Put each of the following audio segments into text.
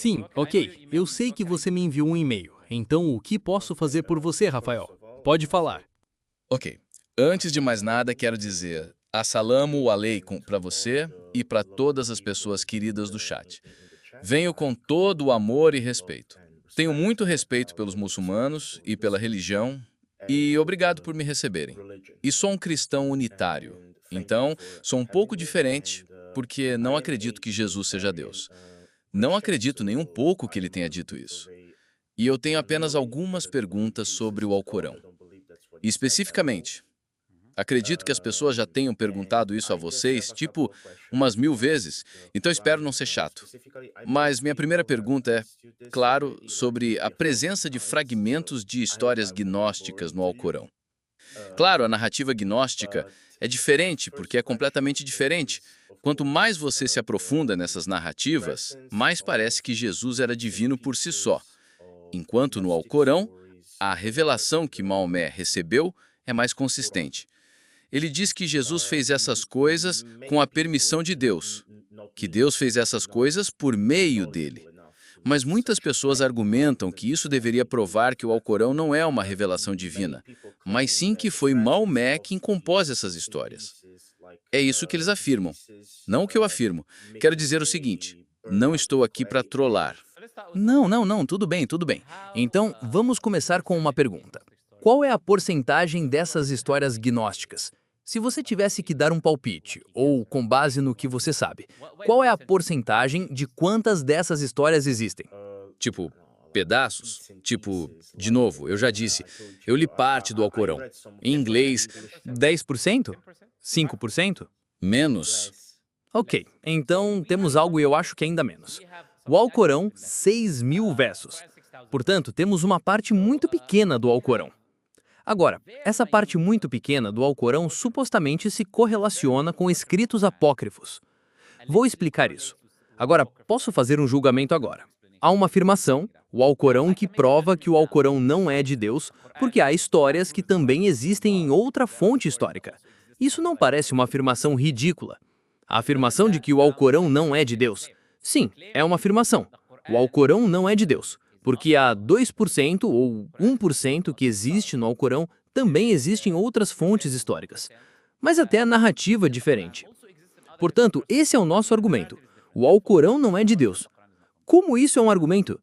Sim, ok. Eu sei que você me enviou um e-mail. Então, o que posso fazer por você, Rafael? Pode falar. Ok. Antes de mais nada, quero dizer assalamu alaikum para você e para todas as pessoas queridas do chat. Venho com todo o amor e respeito. Tenho muito respeito pelos muçulmanos e pela religião, e obrigado por me receberem. E sou um cristão unitário, então sou um pouco diferente, porque não acredito que Jesus seja Deus. Não acredito nem um pouco que ele tenha dito isso. E eu tenho apenas algumas perguntas sobre o Alcorão. E especificamente, acredito que as pessoas já tenham perguntado isso a vocês, tipo, umas 1000 vezes, então espero não ser chato. Mas minha primeira pergunta é, claro, sobre a presença de fragmentos de histórias gnósticas no Alcorão. Claro, a narrativa gnóstica é diferente porque é completamente diferente. Quanto mais você se aprofunda nessas narrativas, mais parece que Jesus era divino por si só. Enquanto no Alcorão, a revelação que Maomé recebeu é mais consistente. Ele diz que Jesus fez essas coisas com a permissão de Deus, que Deus fez essas coisas por meio dele. Mas muitas pessoas argumentam que isso deveria provar que o Alcorão não é uma revelação divina, mas sim que foi Maomé quem compôs essas histórias. É isso que eles afirmam. Não o que eu afirmo. Quero dizer o seguinte: não estou aqui para trollar. Não, não, não, tudo bem, tudo bem. Então, vamos começar com uma pergunta. Qual é a porcentagem dessas histórias gnósticas? Se você tivesse que dar um palpite, ou com base no que você sabe, qual é a porcentagem de quantas dessas histórias existem? Tipo, pedaços? Tipo, de novo, eu já disse, eu li parte do Alcorão. Em inglês, 10%? 5%? menos. Ok, então temos algo e eu acho que ainda menos. O Alcorão, 6.000 versos. Portanto, temos uma parte muito pequena do Alcorão. Agora, essa parte muito pequena do Alcorão supostamente se correlaciona com escritos apócrifos. Vou explicar isso. Agora, posso fazer um julgamento agora. Há uma afirmação, o Alcorão, que prova que o Alcorão não é de Deus, porque há histórias que também existem em outra fonte histórica. Isso não parece uma afirmação ridícula. A afirmação de que o Alcorão não é de Deus. Sim, é uma afirmação. O Alcorão não é de Deus, porque há 2% ou 1% que existe no Alcorão também existe em outras fontes históricas. Mas até a narrativa é diferente. Portanto, esse é o nosso argumento. O Alcorão não é de Deus. Como isso é um argumento?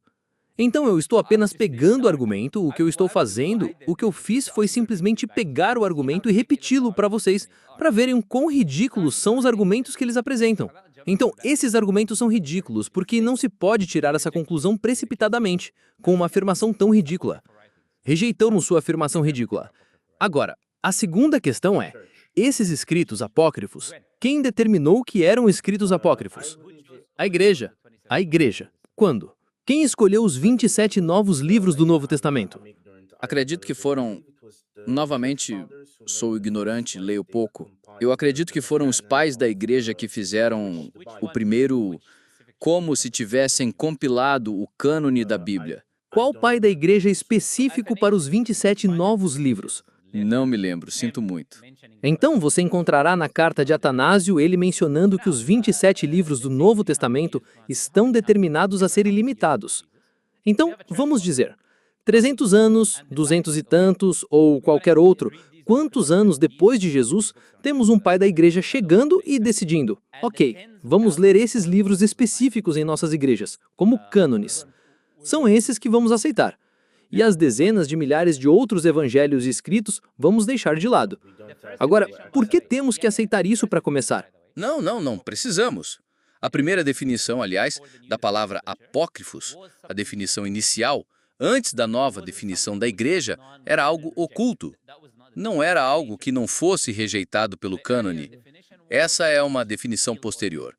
Então eu estou apenas pegando o argumento, o que eu estou fazendo, o que eu fiz foi simplesmente pegar o argumento e repeti-lo para vocês, para verem o quão ridículos são os argumentos que eles apresentam. Então, esses argumentos são ridículos, porque não se pode tirar essa conclusão precipitadamente, com uma afirmação tão ridícula. Rejeitamos sua afirmação ridícula. Agora, a segunda questão é, esses escritos apócrifos, quem determinou que eram escritos apócrifos? A igreja. A igreja. Quando? Quem escolheu os 27 novos livros do Novo Testamento? Acredito que foram. Novamente, sou ignorante, leio pouco. Eu acredito que foram os pais da igreja que fizeram o primeiro, como se tivessem compilado o cânone da Bíblia. Qual pai da igreja específico para os 27 novos livros? Não me lembro, sinto muito. Então você encontrará na carta de Atanásio ele mencionando que os 27 livros do Novo Testamento estão determinados a serem limitados. Então, vamos dizer, 300 anos, 200 e tantos, ou qualquer outro, quantos anos depois de Jesus, temos um pai da igreja chegando e decidindo, ok, vamos ler esses livros específicos em nossas igrejas, como cânones. São esses que vamos aceitar. E as dezenas de milhares de outros evangelhos escritos vamos deixar de lado. Agora, por que temos que aceitar isso para começar? Não precisamos. A primeira definição, aliás, da palavra apócrifos, a definição inicial, antes da nova definição da igreja, era algo oculto. Não era algo que não fosse rejeitado pelo cânone. Essa é uma definição posterior.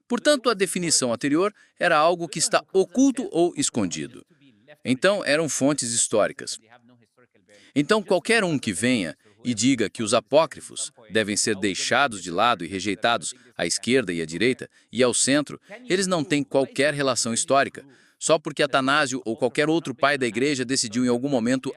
Portanto, a definição anterior era algo que está oculto ou escondido. Então, eram fontes históricas. Então, qualquer um que venha e diga que os apócrifos devem ser deixados de lado e rejeitados à esquerda e à direita e ao centro, eles não têm qualquer relação histórica. Só porque Atanásio ou qualquer outro pai da igreja decidiu em algum momento,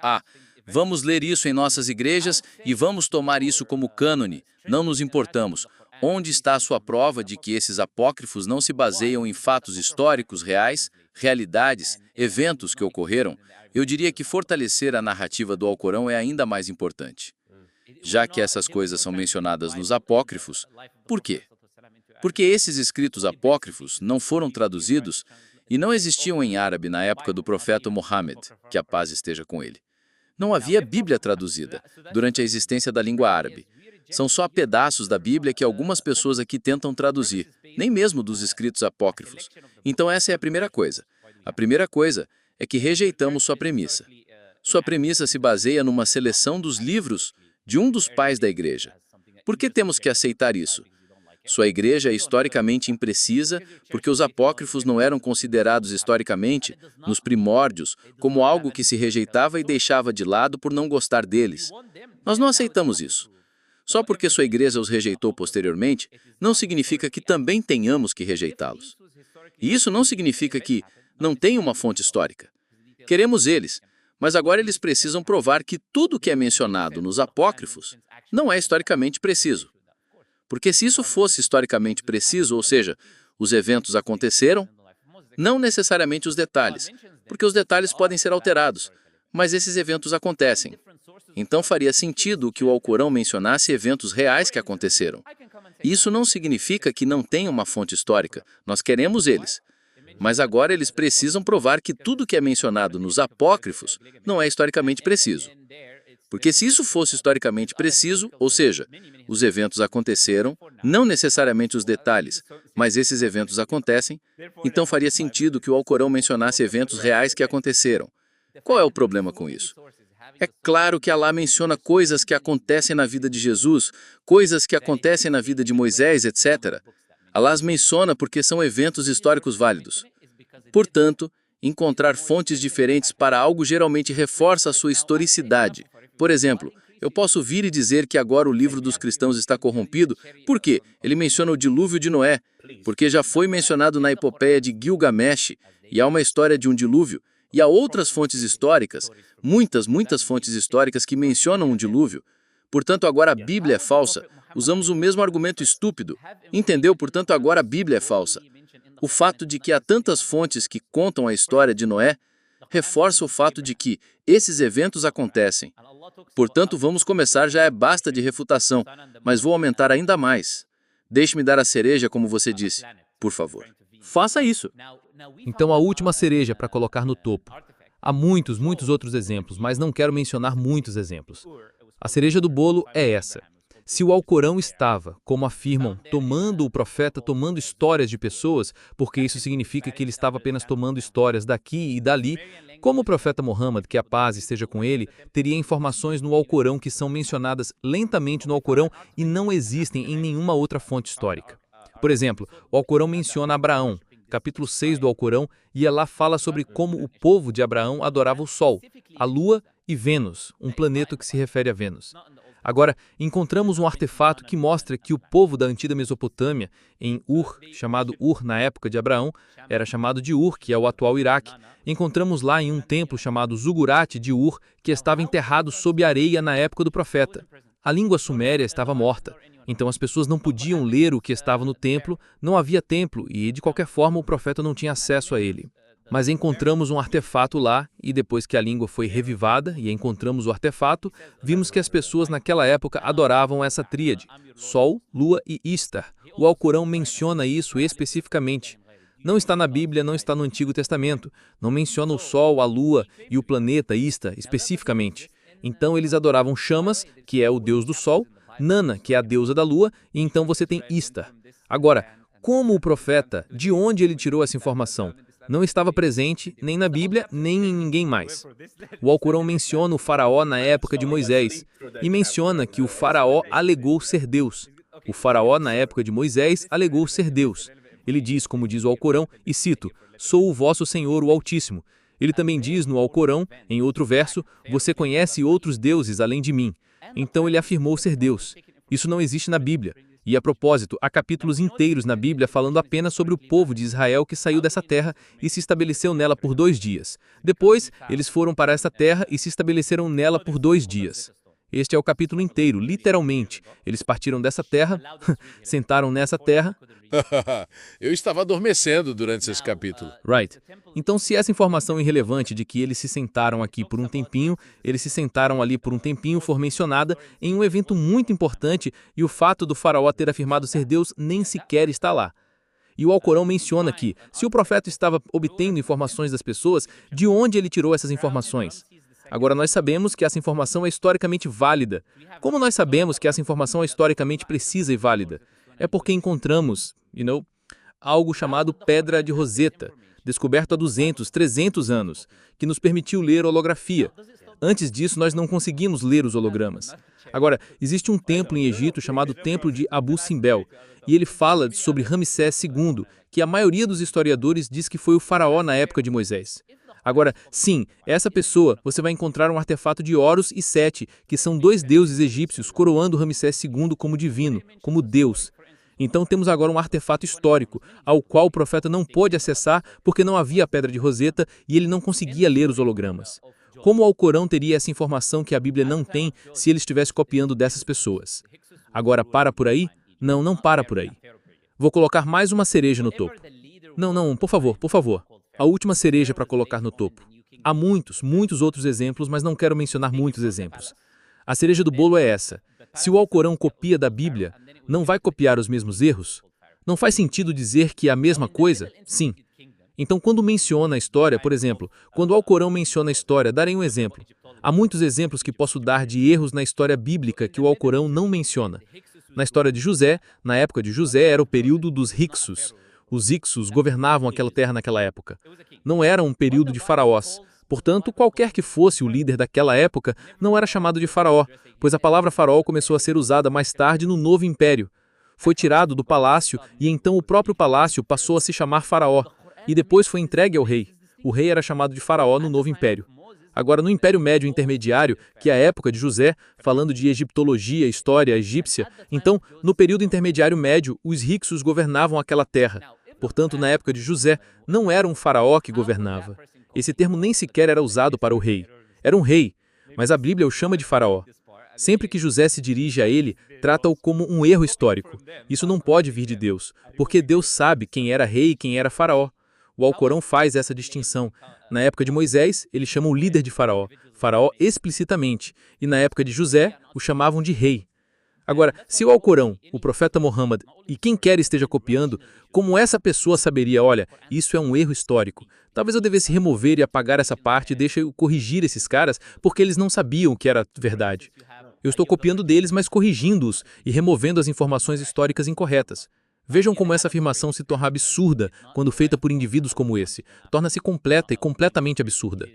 vamos ler isso em nossas igrejas e vamos tomar isso como cânone, não nos importamos. Onde está a sua prova de que esses apócrifos não se baseiam em fatos históricos reais? realidades, eventos que ocorreram, eu diria que fortalecer a narrativa do Alcorão é ainda mais importante. Já que essas coisas são mencionadas nos apócrifos, por quê? Porque esses escritos apócrifos não foram traduzidos e não existiam em árabe na época do profeta Muhammad, que a paz esteja com ele. Não havia Bíblia traduzida durante a existência da língua árabe. São só pedaços da Bíblia que algumas pessoas aqui tentam traduzir, nem mesmo dos escritos apócrifos. Então essa é a primeira coisa. A primeira coisa é que rejeitamos sua premissa. Sua premissa se baseia numa seleção dos livros de um dos pais da igreja. Por que temos que aceitar isso? Sua igreja é historicamente imprecisa porque os apócrifos não eram considerados historicamente, nos primórdios, como algo que se rejeitava e deixava de lado por não gostar deles. Nós não aceitamos isso. Só porque sua igreja os rejeitou posteriormente, não significa que também tenhamos que rejeitá-los. E isso não significa que não tem uma fonte histórica. Queremos eles, mas agora eles precisam provar que tudo que é mencionado nos apócrifos não é historicamente preciso. Porque se isso fosse historicamente preciso, ou seja, os eventos aconteceram, não necessariamente os detalhes, porque os detalhes podem ser alterados, mas esses eventos acontecem. Então faria sentido que o Alcorão mencionasse eventos reais que aconteceram. Isso não significa que não tenha uma fonte histórica, nós queremos eles. Mas agora eles precisam provar que tudo que é mencionado nos apócrifos não é historicamente preciso. Porque se isso fosse historicamente preciso, ou seja, os eventos aconteceram, não necessariamente os detalhes, mas esses eventos acontecem, então faria sentido que o Alcorão mencionasse eventos reais que aconteceram. Qual é o problema com isso? É claro que Alá menciona coisas que acontecem na vida de Jesus, coisas que acontecem na vida de Moisés, etc. Alá as menciona porque são eventos históricos válidos. Portanto, encontrar fontes diferentes para algo geralmente reforça a sua historicidade. Por exemplo, eu posso vir e dizer que agora o livro dos cristãos está corrompido, porque ele menciona o dilúvio de Noé, porque já foi mencionado na epopeia de Gilgamesh, e há uma história de um dilúvio, e há outras fontes históricas, muitas fontes históricas que mencionam um dilúvio. Portanto, agora a Bíblia é falsa. Usamos o mesmo argumento estúpido. Entendeu? Portanto, agora a Bíblia é falsa. O fato de que há tantas fontes que contam a história de Noé reforça o fato de que esses eventos acontecem. Portanto, vamos começar, já é basta de refutação, mas vou aumentar ainda mais. Deixe-me dar a cereja, como você disse, por favor. Faça isso. Então, a última cereja para colocar no topo. Há muitos outros exemplos, mas não quero mencionar muitos exemplos. A cereja do bolo é essa. Se o Alcorão estava, como afirmam, tomando o profeta, tomando histórias de pessoas, porque isso significa que ele estava apenas tomando histórias daqui e dali, como o profeta Muhammad, que a paz esteja com ele, teria informações no Alcorão que são mencionadas lentamente no Alcorão e não existem em nenhuma outra fonte histórica. Por exemplo, o Alcorão menciona Abraão, capítulo 6 do Alcorão, e lá fala sobre como o povo de Abraão adorava o Sol, a Lua e Vênus, um planeta que se refere a Vênus. Agora, encontramos um artefato que mostra que o povo da antiga Mesopotâmia, em Ur, chamado Ur na época de Abraão, era chamado de Ur, que é o atual Iraque. Encontramos lá em um templo chamado Zugurat de Ur, que estava enterrado sob areia na época do profeta. A língua suméria estava morta, então as pessoas não podiam ler o que estava no templo, não havia templo e, de qualquer forma, o profeta não tinha acesso a ele. Mas encontramos um artefato lá, e depois que a língua foi revivada e encontramos o artefato, vimos que as pessoas naquela época adoravam essa tríade, Sol, Lua e Istar. O Alcorão menciona isso especificamente. Não está na Bíblia, não está no Antigo Testamento. Não menciona o Sol, a Lua e o planeta Istar especificamente. Então eles adoravam Chamas, que é o deus do Sol, Nana, que é a deusa da Lua, e então você tem Istar. Agora, como o profeta, de onde ele tirou essa informação? Não estava presente nem na Bíblia, nem em ninguém mais. O Alcorão menciona o faraó na época de Moisés e menciona que o faraó alegou ser Deus. O faraó na época de Moisés alegou ser Deus. Ele diz, como diz o Alcorão, e cito, "Sou o vosso Senhor, o Altíssimo." Ele também diz no Alcorão, em outro verso, "Você conhece outros deuses além de mim." Então ele afirmou ser Deus. Isso não existe na Bíblia. E, a propósito, há capítulos inteiros na Bíblia falando apenas sobre o povo de Israel que saiu dessa terra e se estabeleceu nela por 2 dias. Depois, eles foram para essa terra e se estabeleceram nela por 2 dias. Este é o capítulo inteiro, literalmente. Eles partiram dessa terra, sentaram nessa terra. Eu estava adormecendo durante esse capítulo. Right. Então, se essa informação irrelevante de que eles se sentaram aqui por um tempinho, eles se sentaram ali por um tempinho, for mencionada em um evento muito importante e o fato do faraó ter afirmado ser Deus nem sequer está lá. E o Alcorão menciona que, se o profeta estava obtendo informações das pessoas, de onde ele tirou essas informações? Agora, nós sabemos que essa informação é historicamente válida. Como nós sabemos que essa informação é historicamente precisa e válida? É porque encontramos, algo chamado Pedra de Roseta, descoberto há 200, 300 anos, que nos permitiu ler holografia. Antes disso, nós não conseguimos ler os hologramas. Agora, existe um templo em Egito chamado Templo de Abu Simbel, e ele fala sobre Ramsés II, que a maioria dos historiadores diz que foi o faraó na época de Moisés. Agora, sim, essa pessoa, você vai encontrar um artefato de Horus e Sete, que são dois deuses egípcios coroando Ramsés II como divino, como Deus. Então temos agora um artefato histórico, ao qual o profeta não pôde acessar porque não havia a Pedra de Roseta e ele não conseguia ler os hologramas. Como o Alcorão teria essa informação que a Bíblia não tem se ele estivesse copiando dessas pessoas? Agora, para por aí? Não, não para por aí. Vou colocar mais uma cereja no topo. Não, por favor. A última cereja para colocar no topo. Há muitos, muitos outros exemplos, mas não quero mencionar muitos exemplos. A cereja do bolo é essa. Se o Alcorão copia da Bíblia, não vai copiar os mesmos erros? Não faz sentido dizer que é a mesma coisa? Sim. Então, quando menciona a história, por exemplo, quando o Alcorão menciona a história, darei um exemplo. Há muitos exemplos que posso dar de erros na história bíblica que o Alcorão não menciona. Na história de José, na época de José, era o período dos Hicsos. Os Hicsos governavam aquela terra naquela época. Não era um período de faraós. Portanto, qualquer que fosse o líder daquela época não era chamado de faraó, pois a palavra faraó começou a ser usada mais tarde no novo império. Foi tirado do palácio e então o próprio palácio passou a se chamar faraó, e depois foi entregue ao rei. O rei era chamado de faraó no novo império. Agora, no Império Médio Intermediário, que é a época de José, falando de egiptologia, história egípcia, então, no período intermediário médio, os Hicsos governavam aquela terra. Portanto, na época de José, não era um faraó que governava. Esse termo nem sequer era usado para o rei. Era um rei, mas a Bíblia o chama de faraó. Sempre que José se dirige a ele, trata-o como um erro histórico. Isso não pode vir de Deus, porque Deus sabe quem era rei e quem era faraó. O Alcorão faz essa distinção. Na época de Moisés, ele chama o líder de faraó explicitamente, e na época de José, o chamavam de rei. Agora, se o Alcorão, o profeta Muhammad e quem quer esteja copiando, como essa pessoa saberia, olha, isso é um erro histórico. Talvez eu devesse remover e apagar essa parte e deixar eu corrigir esses caras, porque eles não sabiam que era verdade. Eu estou copiando deles, mas corrigindo-os e removendo as informações históricas incorretas. Vejam como essa afirmação se torna absurda quando feita por indivíduos como esse. Torna-se completa e completamente absurda.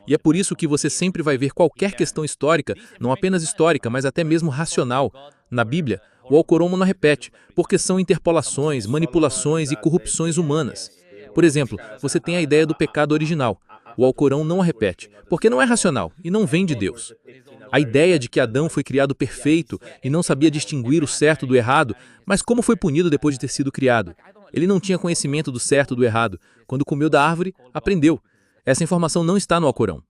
E é por isso que você sempre vai ver qualquer questão histórica, não apenas histórica, mas até mesmo racional. Na Bíblia, o Alcorão não repete, porque são interpolações, manipulações e corrupções humanas. Por exemplo, você tem a ideia do pecado original. O Alcorão não a repete, porque não é racional e não vem de Deus. A ideia de que Adão foi criado perfeito e não sabia distinguir o certo do errado, mas como foi punido depois de ter sido criado? Ele não tinha conhecimento do certo e do errado. Quando comeu da árvore, aprendeu. Essa informação não está no Alcorão.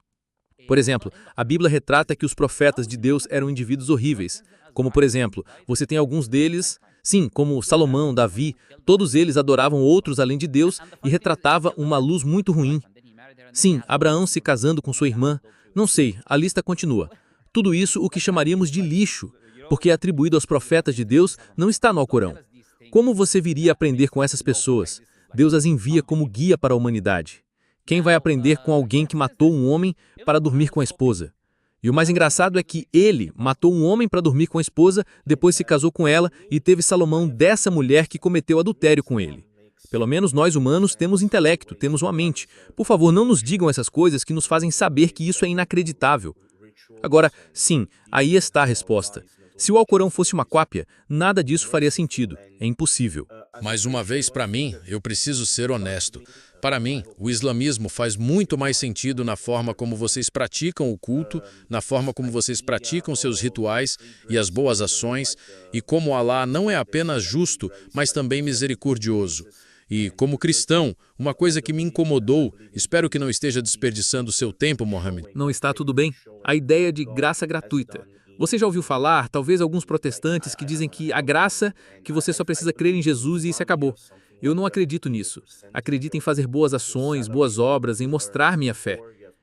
Por exemplo, a Bíblia retrata que os profetas de Deus eram indivíduos horríveis. Como, por exemplo, você tem alguns deles, sim, como Salomão, Davi, todos eles adoravam outros além de Deus e retratava uma luz muito ruim. Sim, Abraão se casando com sua irmã. Não sei, a lista continua. Tudo isso o que chamaríamos de lixo, porque é atribuído aos profetas de Deus, não está no Alcorão. Como você viria aprender com essas pessoas? Deus as envia como guia para a humanidade. Quem vai aprender com alguém que matou um homem para dormir com a esposa? E o mais engraçado é que ele matou um homem para dormir com a esposa, depois se casou com ela e teve Salomão dessa mulher que cometeu adultério com ele. Pelo menos nós humanos temos intelecto, temos uma mente. Por favor, não nos digam essas coisas que nos fazem saber que isso é inacreditável. Agora, sim, aí está a resposta. Se o Alcorão fosse uma cópia, nada disso faria sentido. É impossível. Mais uma vez, para mim, eu preciso ser honesto. Para mim, o islamismo faz muito mais sentido na forma como vocês praticam o culto, na forma como vocês praticam seus rituais e as boas ações, e como Alá não é apenas justo, mas também misericordioso. E, como cristão, uma coisa que me incomodou, espero que não esteja desperdiçando seu tempo, Mohammed. Não está tudo bem? A ideia de graça gratuita. Você já ouviu falar, talvez alguns protestantes que dizem que a graça, que você só precisa crer em Jesus e isso acabou. Eu não acredito nisso. Acredito em fazer boas ações, boas obras, em mostrar minha fé,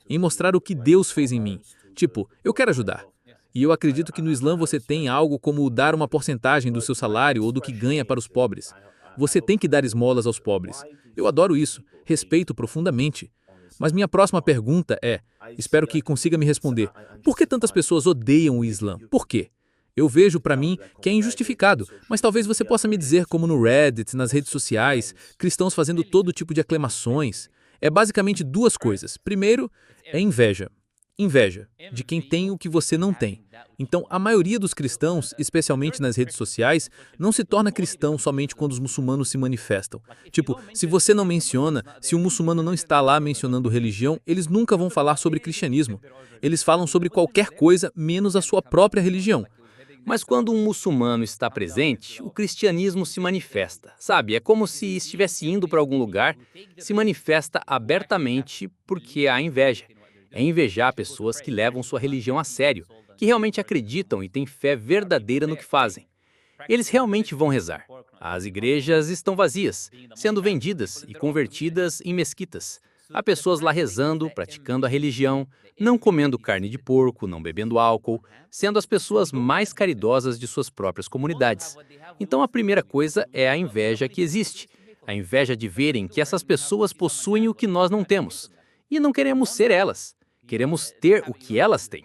em mostrar o que Deus fez em mim. Tipo, eu quero ajudar. E eu acredito que no Islã você tem algo como dar uma porcentagem do seu salário ou do que ganha para os pobres. Você tem que dar esmolas aos pobres. Eu adoro isso, respeito profundamente. Mas minha próxima pergunta é, espero que consiga me responder, por que tantas pessoas odeiam o Islã? Por quê? Eu vejo para mim que é injustificado, mas talvez você possa me dizer como no Reddit, nas redes sociais, cristãos fazendo todo tipo de aclamações. É basicamente duas coisas. Primeiro, é inveja. Inveja de quem tem o que você não tem. Então, a maioria dos cristãos, especialmente nas redes sociais, não se torna cristão somente quando os muçulmanos se manifestam. Tipo, se você não menciona, se o muçulmano não está lá mencionando religião, eles nunca vão falar sobre cristianismo. Eles falam sobre qualquer coisa menos a sua própria religião. Mas quando um muçulmano está presente, o cristianismo se manifesta. Sabe, é como se estivesse indo para algum lugar, se manifesta abertamente porque há inveja. É invejar pessoas que levam sua religião a sério, que realmente acreditam e têm fé verdadeira no que fazem. Eles realmente vão rezar. As igrejas estão vazias, sendo vendidas e convertidas em mesquitas. Há pessoas lá rezando, praticando a religião, não comendo carne de porco, não bebendo álcool, sendo as pessoas mais caridosas de suas próprias comunidades. Então a primeira coisa é a inveja que existe. A inveja de verem que essas pessoas possuem o que nós não temos. E não queremos ser elas. Queremos ter o que elas têm.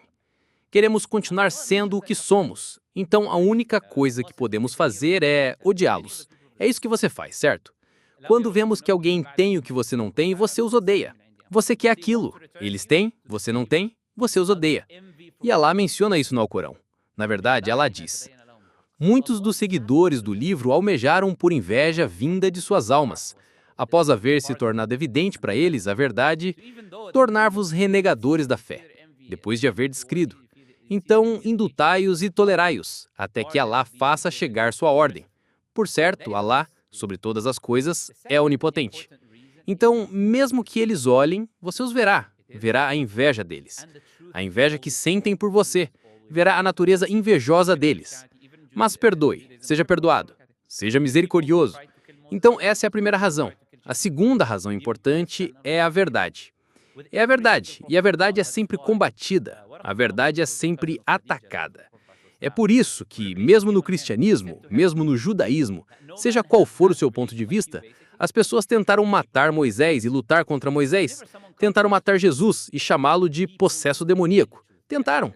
Queremos continuar sendo o que somos. Então a única coisa que podemos fazer é odiá-los. É isso que você faz, certo? Quando vemos que alguém tem o que você não tem, você os odeia. Você quer aquilo. Eles têm, você não tem, você os odeia. E Alá menciona isso no Alcorão. Na verdade, Alá diz: muitos dos seguidores do livro almejaram por inveja vinda de suas almas. Após haver se tornado evidente para eles a verdade, tornar-vos renegadores da fé, depois de haver descrido. Então, indultai-os e tolerai-os, até que Alá faça chegar sua ordem. Por certo, Alá, sobre todas as coisas, é onipotente. Então, mesmo que eles olhem, você os verá. Verá a inveja deles. A inveja que sentem por você. Verá a natureza invejosa deles. Mas perdoe, seja perdoado. Seja misericordioso. Então, essa é a primeira razão. A segunda razão importante é a verdade. É a verdade, e a verdade é sempre combatida. A verdade é sempre atacada. É por isso que, mesmo no cristianismo, mesmo no judaísmo, seja qual for o seu ponto de vista, as pessoas tentaram matar Moisés e lutar contra Moisés. Tentaram matar Jesus e chamá-lo de possesso demoníaco. Tentaram.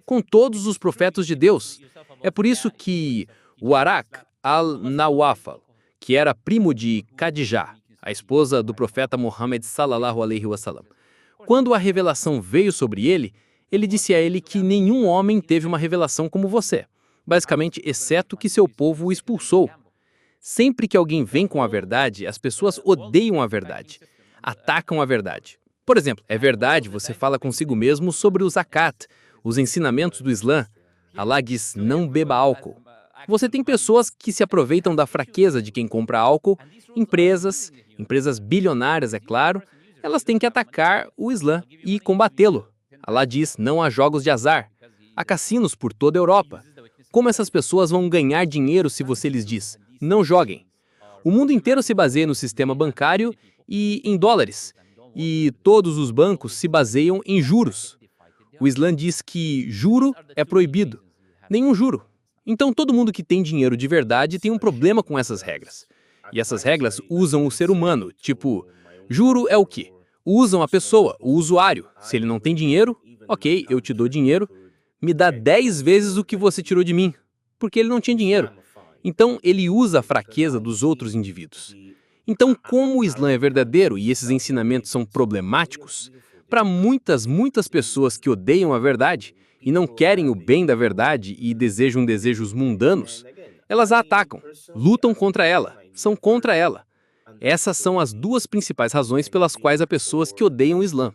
Com todos os profetas de Deus. É por isso que Waraq al-Nawafal, que era primo de Khadijah, a esposa do profeta Muhammad sallallahu alaihi wasallam, quando a revelação veio sobre ele, ele disse a ele que nenhum homem teve uma revelação como você, basicamente, exceto que seu povo o expulsou. Sempre que alguém vem com a verdade, as pessoas odeiam a verdade, atacam a verdade. Por exemplo, é verdade, você fala consigo mesmo sobre o zakat, os ensinamentos do Islã. Alá diz, não beba álcool. Você tem pessoas que se aproveitam da fraqueza de quem compra álcool, empresas bilionárias, é claro, elas têm que atacar o Islã e combatê-lo. Alá diz, não há jogos de azar. Há cassinos por toda a Europa. Como essas pessoas vão ganhar dinheiro se você lhes diz, não joguem? O mundo inteiro se baseia no sistema bancário e em dólares. E todos os bancos se baseiam em juros. O Islã diz que juro é proibido. Nenhum juro. Então todo mundo que tem dinheiro de verdade tem um problema com essas regras. E essas regras usam o ser humano, tipo, juro é o quê? Usam a pessoa, o usuário. Se ele não tem dinheiro, ok, eu te dou dinheiro, me dá 10 vezes o que você tirou de mim, porque ele não tinha dinheiro. Então ele usa a fraqueza dos outros indivíduos. Então, como o Islã é verdadeiro e esses ensinamentos são problemáticos, para muitas pessoas que odeiam a verdade e não querem o bem da verdade e desejam desejos mundanos, elas a atacam, lutam contra ela, são contra ela. Essas são as duas principais razões pelas quais há pessoas que odeiam o Islã.